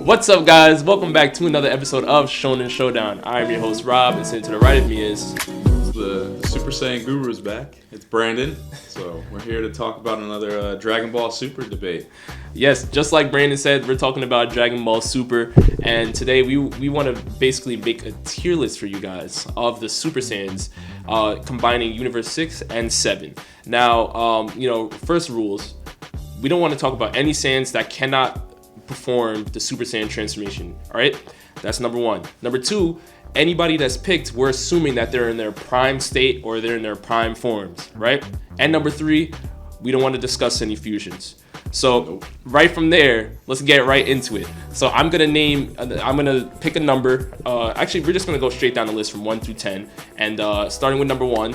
What's up, guys? Welcome back to another episode of Shonen Showdown. I'm your host, Rob, and sitting to the right of me is... The Super Saiyan Guru is back. It's Brandon. So we're here to talk about another Dragon Ball Super debate. Yes, just like Brandon said, we're talking about Dragon Ball Super, and today we want to basically make a tier list for you guys of the Super Saiyans, combining Universe 6 and 7. Now, first rules, we don't want to talk about any Saiyans that cannot perform the Super Saiyan transformation, all right? That's number one. Number two, anybody that's picked, we're assuming that they're in their prime state or they're in their prime forms, right? And number three, we don't want to discuss any fusions. So right from there, let's get right into it. So I'm gonna pick a number. Actually, we're just gonna go straight down the list from 1 through 10. And starting with number 1,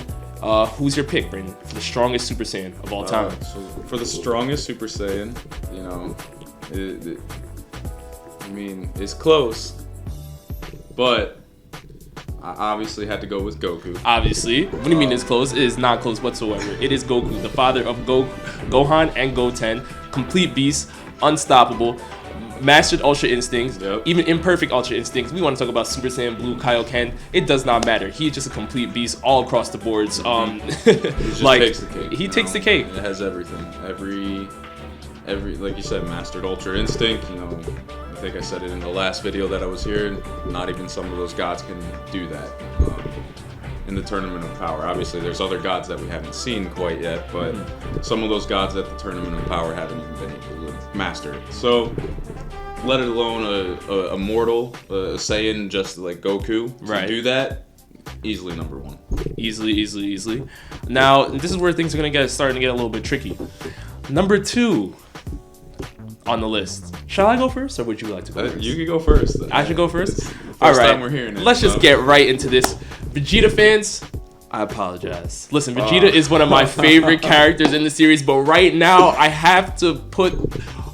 who's your pick, Brandon, for the strongest Super Saiyan of all time? So for the strongest Super Saiyan, it's close, but I obviously had to go with Goku. Obviously. What do you mean it's close? It is not close whatsoever. It is Goku, the father of Gohan and Goten. Complete beast, unstoppable, mastered Ultra Instincts, even imperfect Ultra Instincts. We want to talk about Super Saiyan Blue Kaioken. It does not matter. He's just a complete beast all across the boards. He just takes the cake. He takes the cake. It has everything. Every like you said, mastered Ultra Instinct. I think I said it in the last video that I was here. Not even some of those gods can do that in the Tournament of Power. Obviously, there's other gods that we haven't seen quite yet, but some of those gods at the Tournament of Power haven't even been able to master it. So, let alone a mortal, a Saiyan just like Goku, to do that, easily number 1. Easily. Now, this is where things are starting to get a little bit tricky. Number 2 on the list. Shall I go first, or would you like to go first? You can go first. I should go first? All right. Time we're hearing it, let's just get right into this. Vegeta fans, I apologize. Listen, Vegeta is one of my favorite characters in the series, but right now I have to put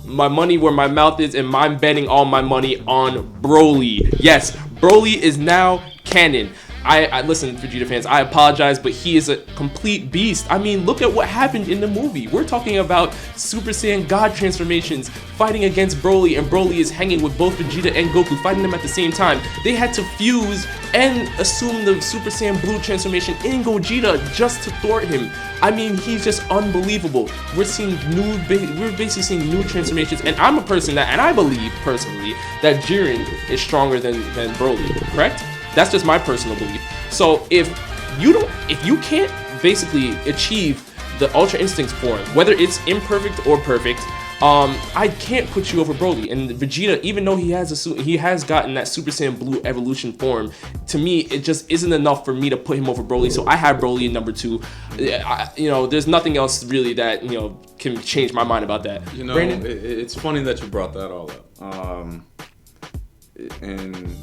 my money where my mouth is, and I'm betting all my money on Broly. Yes, Broly is now canon. I listen, Vegeta fans, I apologize, but he is a complete beast. I mean, look at what happened in the movie. We're talking about Super Saiyan God transformations, fighting against Broly, and Broly is hanging with both Vegeta and Goku, fighting them at the same time. They had to fuse and assume the Super Saiyan Blue transformation in Gogeta just to thwart him. I mean, he's just unbelievable. We're basically seeing new transformations, and I'm a person and I believe personally that Jiren is stronger than Broly, correct? That's just my personal belief. So if you can't basically achieve the Ultra Instincts form, whether it's imperfect or perfect, I can't put you over Broly. And Vegeta, even though he has gotten that Super Saiyan Blue evolution form, to me it just isn't enough for me to put him over Broly. So I have Broly in number 2. There's nothing else really that can change my mind about that. Brandon? It's funny that you brought that all up. And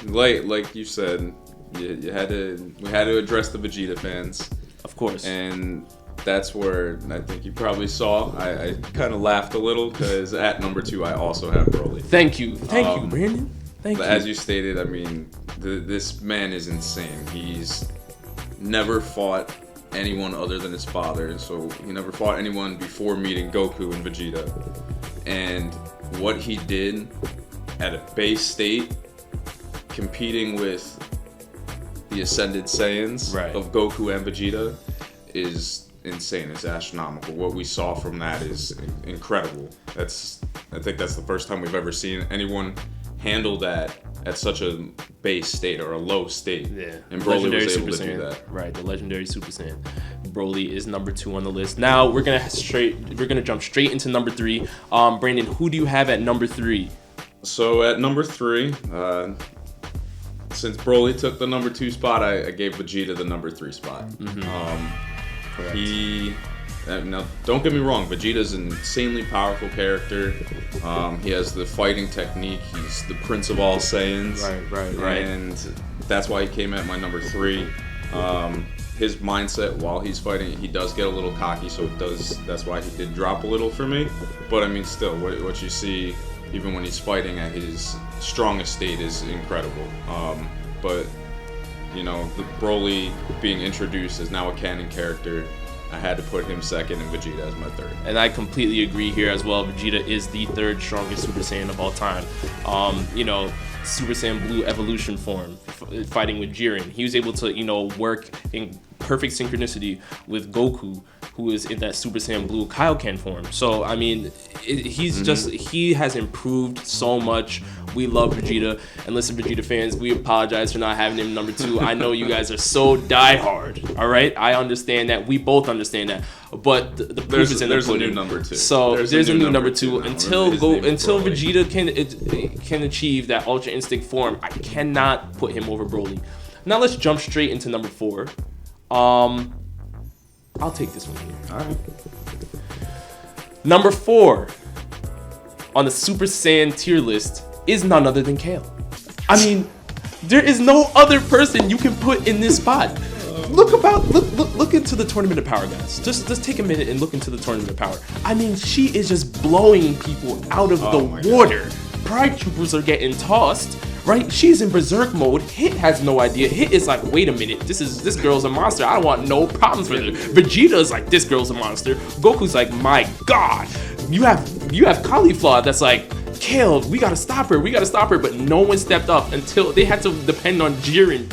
like you said, we had to address the Vegeta fans, of course, and that's where I think you probably saw I kind of laughed a little, because at number 2 I also have Broly. Thank you, Brandon. Thank you. As you stated, I mean, this man is insane. He's never fought anyone other than his father, so he never fought anyone before meeting Goku and Vegeta, and what he did at a base state, competing with the Ascended Saiyans of Goku and Vegeta, is insane. It's astronomical. What we saw from that is incredible. I think that's the first time we've ever seen anyone handle that at such a base state or a low state. Yeah. And Broly was able Super to Saiyan. do that. Right, the legendary Super Saiyan. Broly is number 2 on the list. Now we're gonna jump straight into number 3. Brandon, who do you have at number 3? So at number 3, since Broly took the number 2 spot, I gave Vegeta the number 3 spot. Now, don't get me wrong, Vegeta's an insanely powerful character. He has the fighting technique. He's the Prince of all Saiyans. Right. And that's why he came at my number 3. His mindset while he's fighting, he does get a little cocky, so that's why he did drop a little for me. But I mean, still, what you see, even when he's fighting at his strongest state, is incredible. But the Broly being introduced as now a canon character I had to put him second and Vegeta as my third. And I completely agree here as well. Vegeta is the third strongest Super Saiyan of all time. Super Saiyan Blue evolution form, fighting with Jiren. He was able to, work in perfect synchronicity with Goku, who is in that Super Saiyan Blue Kaioken form. So, I mean, he has improved so much. We love Vegeta. And listen, Vegeta fans, we apologize for not having him number 2. I know you guys are so diehard, all right? I understand that. We both understand that. But the proof is in the pudding. There's a new number 2. So there's a new number 2. Until Broly. Vegeta can achieve that Ultra Instinct form, I cannot put him over Broly. Now let's jump straight into number 4. I'll take this one here. All right. Number 4 on the Super Saiyan tier list is none other than Kale. I mean, there is no other person you can put in this spot. Look into the Tournament of Power, guys. Just take a minute and look into the Tournament of Power. I mean, she is just blowing people out of the water. Pride Troopers are getting tossed, right? She's in berserk mode. Hit has no idea. Hit is like, wait a minute, this girl's a monster. I don't want no problems with her. Vegeta is like, this girl's a monster. Goku's like, my God, you have Cauliflower that's like, Kale, we gotta stop her. But no one stepped up until they had to depend on Jiren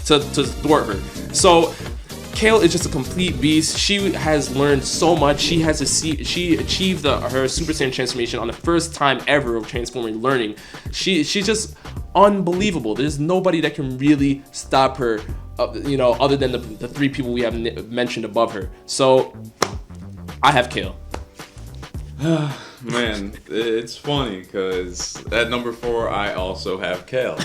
to thwart her. So Kale is just a complete beast. She has learned so much. She achieved her Super Saiyan transformation on the first time ever of transforming learning. She's just unbelievable. There's nobody that can really stop her, other than the 3 people we have mentioned above her. So I have Kale. Man, it's funny because at number 4 I also have Kale.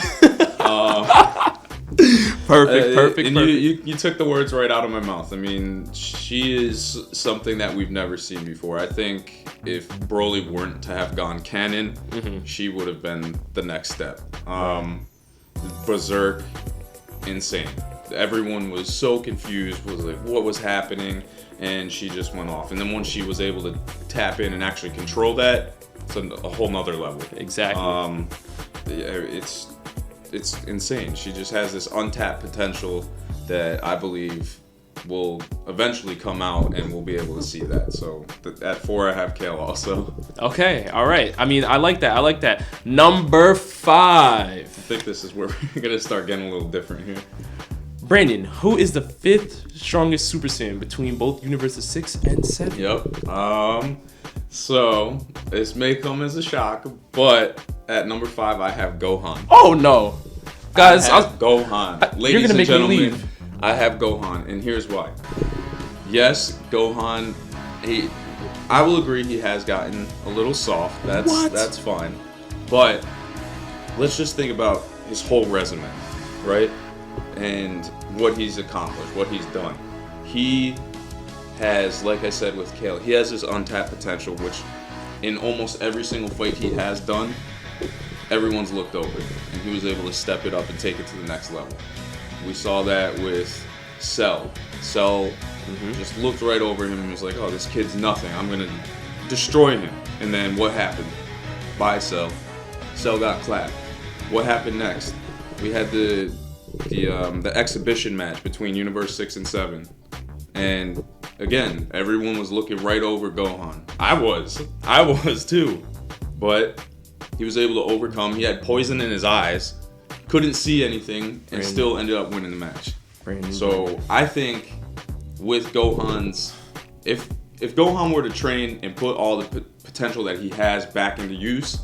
Perfect. And you took the words right out of my mouth. I mean, she is something that we've never seen before. I think if Broly weren't to have gone canon, she would have been the next step. Berserk, insane. Everyone was so confused, was like, what was happening? And she just went off. And then once she was able to tap in and actually control that, it's a whole nother level. Exactly. It's insane. She just has this untapped potential that I believe will eventually come out, and we'll be able to see that. So at 4, I have Kale also. Okay, all right. I mean, I like that. Number 5. I think this is where we're gonna start getting a little different here. Brandon, who is the 5th strongest Super Saiyan between both universes 6 and 7? Yep. So this may come as a shock, but at number 5, I have Gohan. Oh no, guys! Gohan. Ladies you're gonna and make gentlemen, me leave. I have Gohan, and here's why. Yes, Gohan. I will agree he has gotten a little soft. That's fine. But let's just think about his whole resume, right? And what he's accomplished, what he's done. He has, like I said with Kale, he has this untapped potential, which in almost every single fight he has done, everyone's looked over, and he was able to step it up and take it to the next level. We saw that with Cell. Cell just looked right over him and was like, oh, this kid's nothing. I'm going to destroy him. And then what happened? Bye, Cell. Cell got clapped. What happened next? We had the exhibition match between Universe 6 and 7. And again, everyone was looking right over Gohan. I was too. But he was able to overcome. He had poison in his eyes, couldn't see anything, and still ended up winning the match. So I think with Gohan's, if Gohan were to train and put all the potential that he has back into use,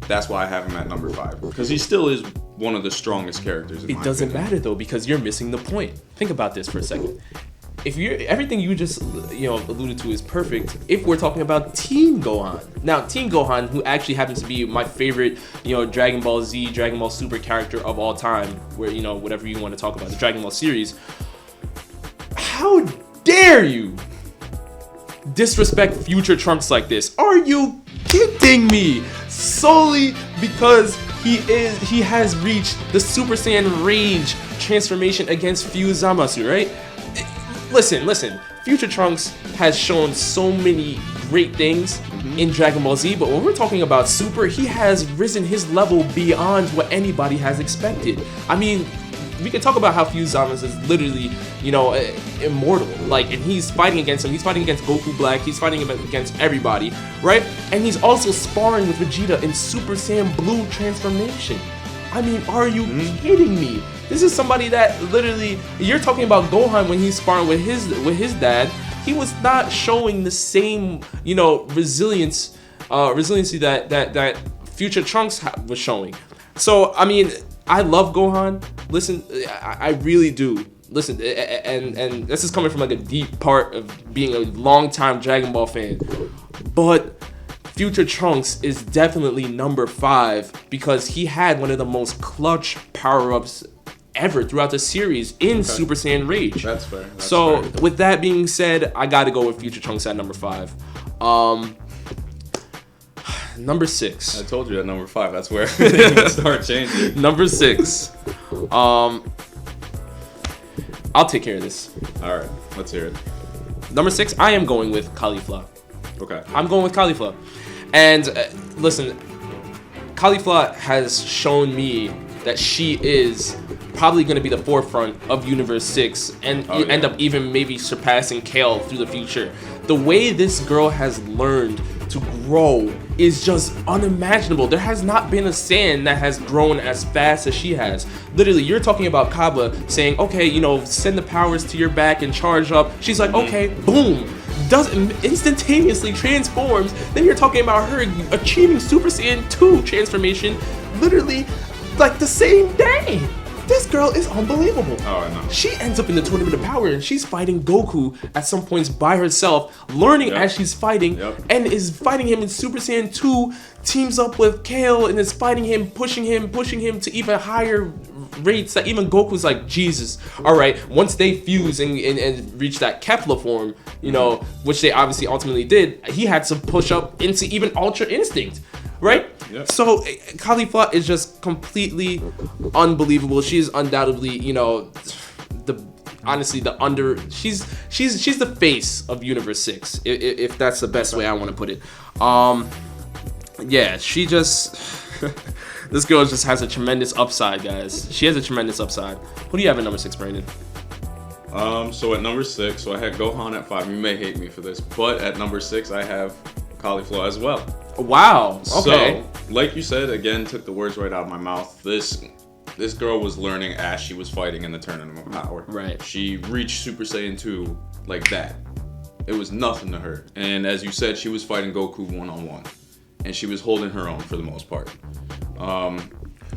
that's why I have him at number 5, because he still is one of the strongest characters. It doesn't matter though, because you're missing the point. Think about this for a second. If everything you just alluded to is perfect, if we're talking about Teen Gohan. Now, Teen Gohan, who actually happens to be my favorite, Dragon Ball Z, Dragon Ball Super character of all time, where whatever you want to talk about, the Dragon Ball series. How dare you disrespect future Trunks like this? Are you kidding me? Solely because he has reached the Super Saiyan Rage transformation against Fuse Zamasu, right? Listen, Future Trunks has shown so many great things in Dragon Ball Z, but when we're talking about Super, he has risen his level beyond what anybody has expected. I mean, we can talk about how Fuse Zama's is literally, you know, immortal. Like, and he's fighting against him. He's fighting against Goku Black. He's fighting against everybody, right? And he's also sparring with Vegeta in Super Saiyan Blue transformation. I mean, are you kidding me? This is somebody that literally, you're talking about Gohan when he's sparring with his dad. He was not showing the same, you know, resiliency that Future Trunks was showing. So, I mean, I love Gohan. Listen, I really do. Listen, and this is coming from like a deep part of being a longtime Dragon Ball fan. But Future Trunks is definitely number 5 because he had one of the most clutch power-ups ever throughout the series in Super Saiyan Rage. That's fair. So, with that being said, I gotta go with Future Trunks at number 5. Number 6. I told you at number 5. That's where everything would start changing. Number 6. I'll take care of this. All right, let's hear it. Number 6, I am going with Cauliflower. Okay. I'm going with Cauliflower. And listen, Cauliflower has shown me that she is probably going to be the forefront of Universe 6 and end up even maybe surpassing Kale through the future. The way this girl has learned to grow is just unimaginable. There has not been a Saiyan that has grown as fast as she has. Literally, you're talking about Kaaba saying, okay, you know, send the powers to your back and charge up. She's like, okay, boom. Does instantaneously transforms. Then you're talking about her achieving Super Saiyan 2 transformation literally like the same day. This girl is unbelievable. Oh, I know. She ends up in the Tournament of Power and she's fighting Goku at some points by herself, learning as she's fighting, and is fighting him in Super Saiyan 2, teams up with Kale and is fighting him, pushing him to even higher rates that even Goku's like, Jesus. All right, once they fuse and reach that Kepler form, you know, which they obviously ultimately did, he had to push up into even Ultra Instinct. Right? Yep. So Cauliflower is just completely unbelievable. She's undoubtedly, you know, she's the face of Universe 6, if that's the best way I want to put it. Yeah, she just this girl just has a tremendous upside, guys. She has a tremendous upside. Who do you have at number 6, Brandon? So at number 6, so I had Gohan at 5. You may hate me for this, but at number 6 I have Cauliflower as well. Wow. Okay. So, like you said, again, took the words right out of my mouth. This girl was learning as she was fighting in the Tournament of Power. Right. She reached Super Saiyan 2 like that. It was nothing to her. And as you said, she was fighting Goku one-on-one. And she was holding her own for the most part.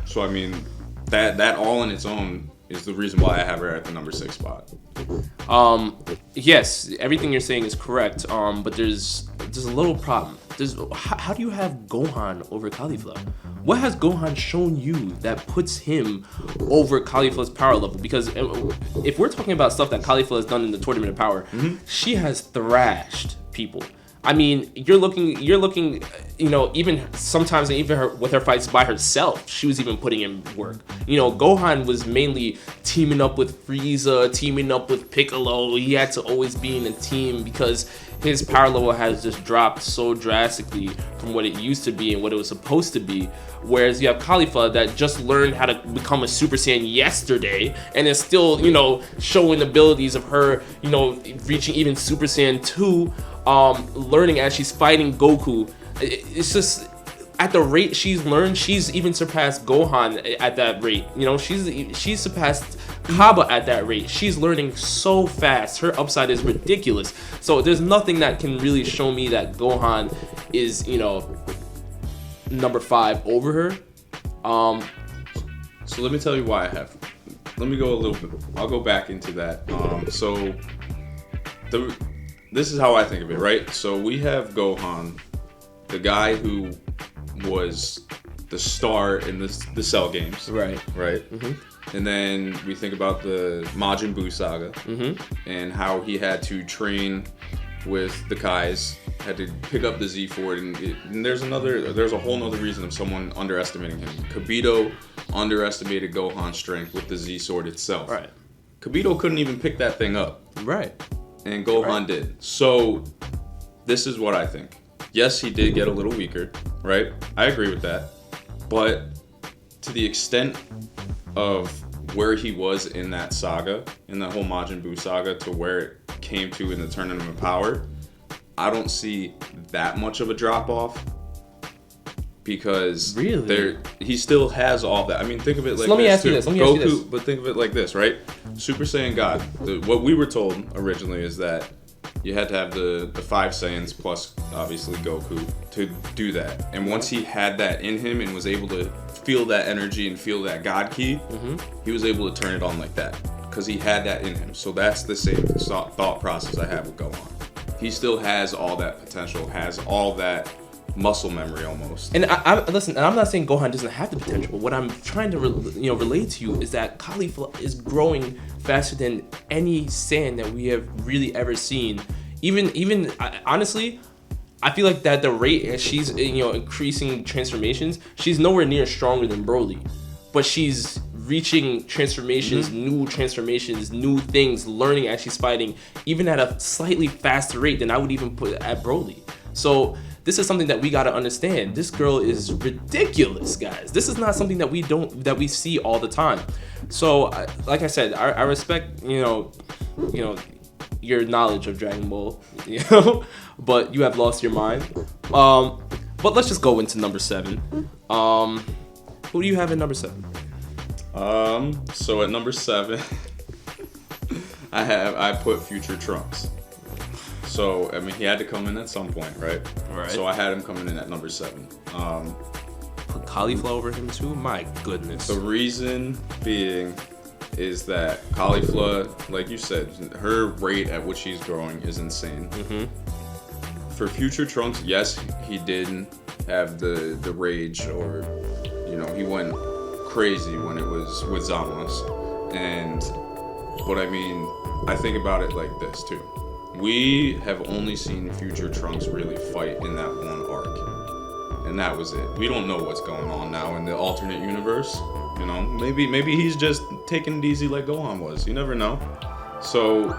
So, I mean, that all in its own is the reason why I have her at the number 6 spot. Yes, everything you're saying is correct. But there's a little problem. How do you have Gohan over Cauliflower? What has Gohan shown you that puts him over Cauliflower's power level? Because if we're talking about stuff that Cauliflower has done in the Tournament of Power, she has thrashed people. I mean, you're looking, you know, even sometimes with her fights by herself, she was even putting in work. You know, Gohan was mainly teaming up with Frieza, teaming up with Piccolo. He had to always be in a team because his power level has just dropped so drastically from what it used to be and what it was supposed to be. Whereas you have Cauliflower that just learned how to become a Super Saiyan yesterday and is still, you know, showing abilities of her, you know, reaching even Super Saiyan 2, learning as she's fighting Goku. It's just, at the rate she's learned, she's even surpassed Gohan at that rate. You know, she's surpassed Kaaba at that rate. She's learning so fast. Her upside is ridiculous. So there's nothing that can really show me that Gohan is, you know, number 5 over her. So let me tell you why I have. Let me go a little bit. I'll go back into that. This is how I think of it, right? So we have Gohan, the guy who was the star in the Cell games. Right. Mm-hmm. And then we think about the Majin Buu saga and how he had to train with the Kais, had to pick up the Z Ford, and there's a whole nother reason of someone underestimating him. Kibito underestimated Gohan's strength with the Z Sword itself. Right. Kibito couldn't even pick that thing up. Right. And Gohan did. So this is what I think. Yes, he did get a little weaker, right? I agree with that. But to the extent of where he was in that saga, in the whole Majin Buu saga, to where it came to in the Tournament of Power, I don't see that much of a drop off. Because he still has all that. I mean, think of it like Let me this. ask you this. Goku, but think of it like this, right? Super Saiyan God. What we were told originally is that you had to have the 5 Saiyans plus obviously Goku to do that. And once he had that in him and was able to feel that energy and feel that God ki, he was able to turn it on like that because he had that in him. So that's the same thought process I have with Gohan. He still has all that potential, has all that muscle memory almost. And listen, and I'm not saying Gohan doesn't have the potential, but what I'm trying to relate to you is that Cauliflower is growing faster than any Saiyan that we have really ever seen. Even honestly, I feel like that the rate as she's increasing transformations, she's nowhere near stronger than Broly, but she's reaching transformations, new transformations, new things, learning as she's fighting, even at a slightly faster rate than I would even put at Broly. So this is something that we got to understand. This girl is ridiculous, guys. This is not something that we see all the time. So, like I said, I respect your knowledge of Dragon Ball, but you have lost your mind. But let's just go into number 7. Who do you have at number 7? So at number 7, I put Future Trunks. So, I mean, he had to come in at some point, right? Right. So I had him coming in at number 7. Put Cauliflower over him too? My goodness. The reason being is that Cauliflower, like you said, her rate at which she's growing is insane. For Future Trunks, yes, he didn't have the rage, or, he went crazy when it was with Zamos. But I mean, I think about it like this too. We have only seen Future Trunks really fight in that one arc, and that was it. We don't know what's going on now in the alternate universe. Maybe he's just taking it easy like Gohan was. You never know. So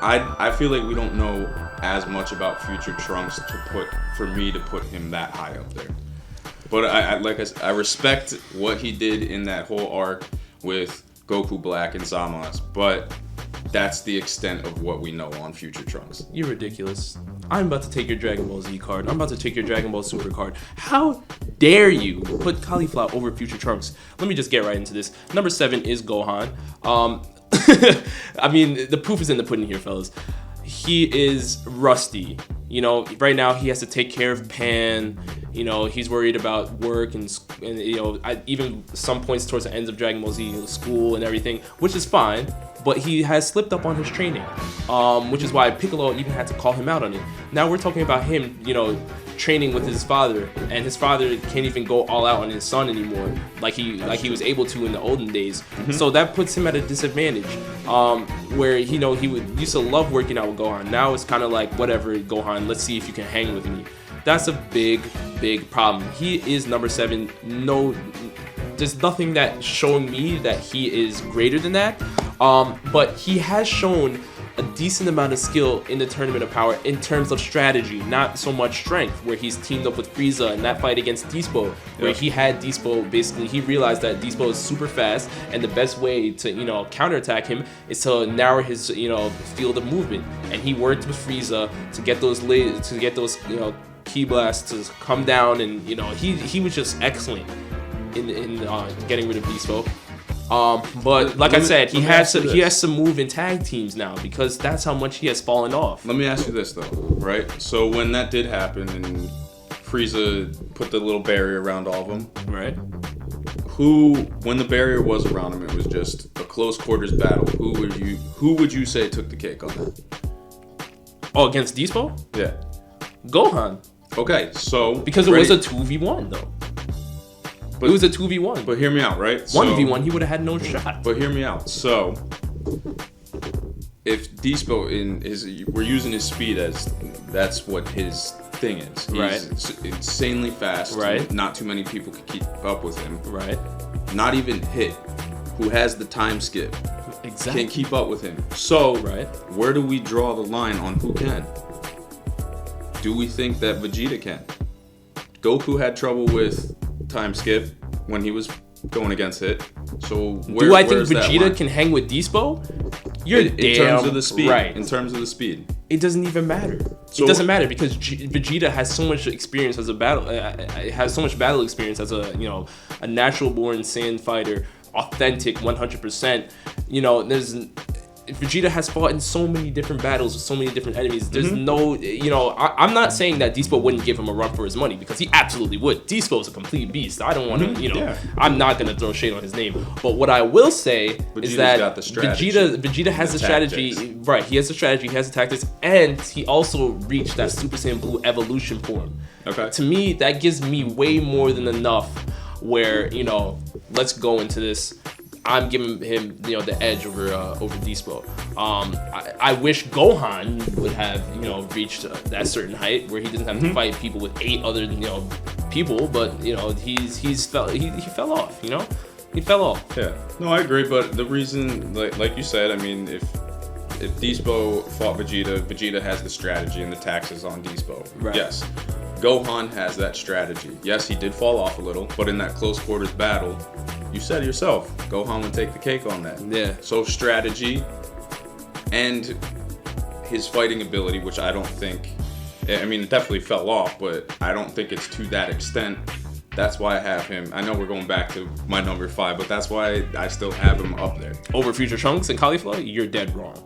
I feel like we don't know as much about Future Trunks for me to put him that high up there. But I respect what he did in that whole arc with Goku Black and Zamasu, but that's the extent of what we know on Future Trunks. You're ridiculous. I'm about to take your Dragon Ball Z card. I'm about to take your Dragon Ball Super card. How dare you put Cauliflower over Future Trunks? Let me just get right into this. Number 7 is Gohan. I mean, the proof is in the pudding here, fellas. He is rusty. Right now he has to take care of Pan. He's worried about work and even some points towards the ends of Dragon Ball Z, school and everything, which is fine. But he has slipped up on his training, which is why Piccolo even had to call him out on it. Now we're talking about him, training with his father, and his father can't even go all out on his son anymore, like he was able to in the olden days. So that puts him at a disadvantage. Where he used to love working out with Gohan. Now it's kind of like, whatever, Gohan, let's see if you can hang with me. That's a big problem. He is number 7. No, there's nothing that showing me that he is greater than that. But he has shown a decent amount of skill in the Tournament of Power in terms of strategy, not so much strength, where he's teamed up with Frieza in that fight against Dispo, where he had Dispo, basically he realized that Dispo is super fast, and the best way to counterattack him is to narrow his field of movement, and he worked with Frieza to get those ki blasts to come down, and he was just excellent in getting rid of Dispo. But like I said, he has to move in tag teams now, because that's how much he has fallen off. Let me ask you this though, right? So when that did happen and Frieza put the little barrier around all of them, right? When the barrier was around him, it was just a close quarters battle. Who would you say took the cake on that? Oh, against Dispo? Yeah. Gohan. Okay, so because it was a 2v1 though. But it was a 2v1. But hear me out, right? 1v1, he would have had no shot. But hear me out. So, if Dispo we're using his speed as that's what his thing is. He's insanely fast. Right. Not too many people could keep up with him. Right. Not even Hit, who has the time skip, exactly, can't keep up with him. So, right, where do we draw the line on who can? Do we think that Vegeta can? Goku had trouble with time skip when he was going against Hit. So Do I think where's that Vegeta line? can hang with Dispo? You're in damn terms of the speed? right. In terms of the speed. It doesn't even matter. So- It doesn't matter because Vegeta has so much experience as a battle. Has so much battle experience as a natural born Saiyan fighter, authentic 100%. Vegeta has fought in so many different battles with so many different enemies. There's no, I'm not saying that Dispo wouldn't give him a run for his money because he absolutely would. Dispo's a complete beast. I don't want to, Yeah. I'm not gonna throw shade on his name. But what I will say is Vegeta's that got the strategy Vegeta has the strategy, tactics. right? He has the strategy, he has the tactics, and he also reached that Super Saiyan Blue evolution form. Okay. To me, that gives me way more than enough. Where let's go into this. I'm giving him, the edge over Dispo. I wish Gohan would have, reached that certain height where he doesn't have to fight people with 8 other, people. But he fell off. He fell off. Yeah. No, I agree. But the reason, like you said, I mean, if Dispo fought Vegeta has the strategy and the taxes on Dispo. Right. Yes. Gohan has that strategy. Yes, he did fall off a little, but in that close quarters battle, you said it yourself, Gohan would take the cake on that. Yeah. So strategy and his fighting ability, which I don't think, it definitely fell off, but I don't think it's to that extent. That's why I have him. I know we're going back to my number 5, but that's why I still have him up there. Over Future Trunks and Cauliflower, you're dead wrong.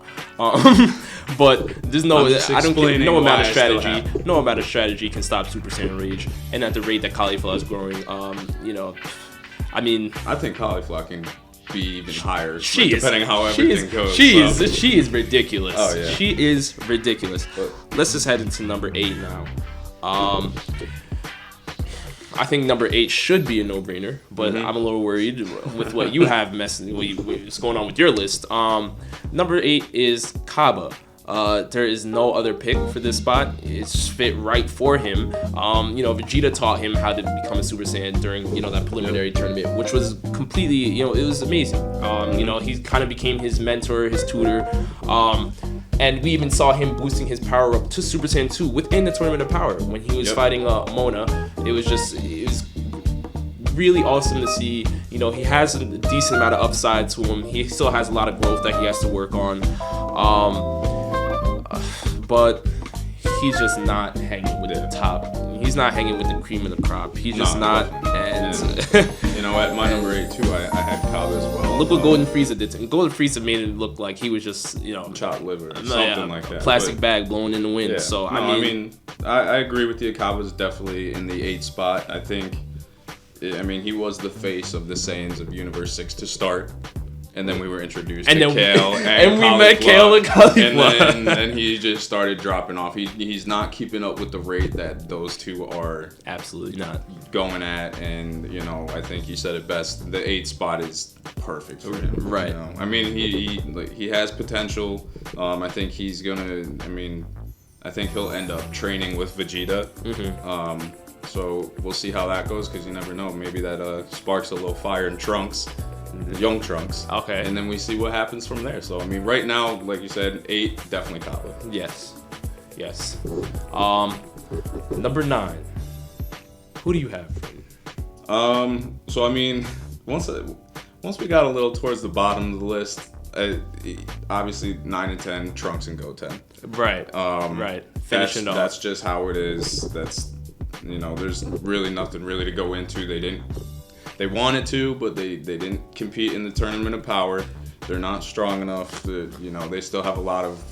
But there's no, I don't think no amount of strategy, no amount of strategy can stop Super Saiyan Rage. And at the rate that Cauliflower is growing, I think Cauliflower can be even higher, depending on how she everything goes. She is ridiculous. Oh, yeah. She is ridiculous. But- Let's just head into number 8 now. I think number 8 should be a no-brainer, but I'm a little worried with what you have what's going on with your list. Number 8 is Kaaba. There is no other pick for this spot. It's fit right for him. Vegeta taught him how to become a Super Saiyan during, that preliminary tournament, which was completely, it was amazing. He kind of became his mentor, his tutor. And we even saw him boosting his power up to Super Saiyan 2 within the Tournament of Power when he was fighting Mona. It was really awesome to see. He has a decent amount of upside to him. He still has a lot of growth that he has to work on. But he's just not hanging with the top. He's not hanging with the cream of the crop. He's just not. And at my number 8 too, I had Kaaba as well. Look what Golden Frieza did to him. Golden Frieza made it look like he was just, chopped liver or something like that. Plastic bag blowing in the wind. Yeah. So I agree with you. Kaaba's definitely in the 8 spot. I think. He was the face of the Saiyans of Universe 6 to start. And then we were introduced to Kale and we met Kale and Cauliflower. And then he just started dropping off. He's not keeping up with the rate that those two are absolutely not going at. And I think he said it best. The 8 spot is perfect for him. Right. He has potential. I think he's gonna. I think he'll end up training with Vegeta. So we'll see how that goes because you never know. Maybe that sparks a little fire in Trunks. Young Trunks. Okay. And then we see what happens from there. So, right now, like you said, 8, definitely Kaaba. Yes. Number 9. Who do you have? Once we got a little towards the bottom of the list, obviously 9 and 10, Trunks and Goten. Right. Right. Finishing off. That's just how it is. That's, there's really nothing really to go into. They wanted to, but they didn't compete in the Tournament of Power. They're not strong enough to, they still have a lot of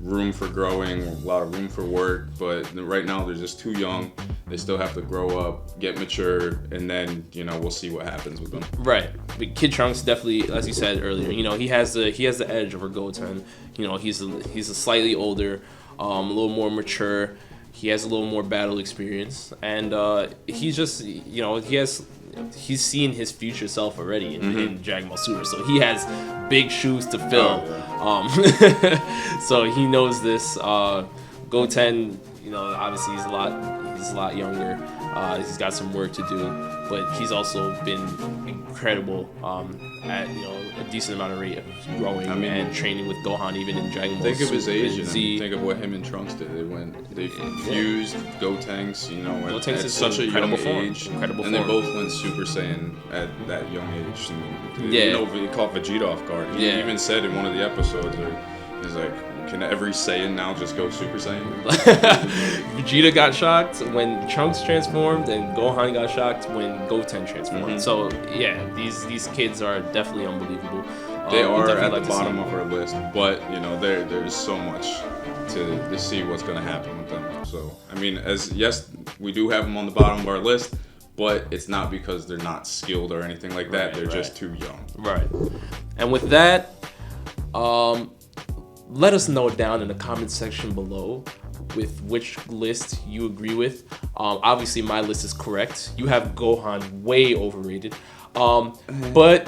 room for growing, a lot of room for work, but right now they're just too young. They still have to grow up, get mature, and then, we'll see what happens with them. Right. But Kid Trunks definitely, as you said earlier, he has the edge over Goten. He's a slightly older, a little more mature. He has a little more battle experience, and he's just, he's seen his future self already in Dragon Ball Super, so he has big shoes to fill. So he knows this. Goten, You know, obviously he's a lot younger. He's got some work to do, but he's also been incredible at, you know, a decent amount of rate of growing and training with Gohan, even in Dragonball. Think of his age and Z. think of what him and Trunks did. They fused Gotenks, you know, Gotenks at such a young age, incredible and form. they both went Super Saiyan at that young age. And, Yeah. you know, he caught Vegeta off guard. He even said in one of the episodes, he's like, "Can every Saiyan now just go Super Saiyan?" Vegeta got shocked when Trunks transformed, and Gohan got shocked when Goten transformed. So yeah, these kids are definitely unbelievable. They are at the bottom of our list, but you know there's so much to see what's going to happen with them. So I mean, yes, we do have them on the bottom of our list, but it's not because they're not skilled or anything like that. They're just too young. Right. And with that, let us know down in the comment section below with which list you agree with. Obviously, my list is correct. You have Gohan way overrated. But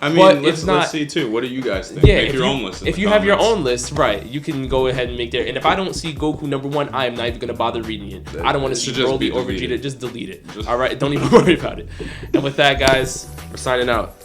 I mean, but let's see too. What do you guys think? Yeah, Make your own list. If you have your own list, right, you can go ahead and make there. And if I don't see Goku number 1, I am not even gonna bother reading it. I don't want to see Broly or Vegeta. Just delete it. All right, don't even worry about it. And with that, guys, we're signing out.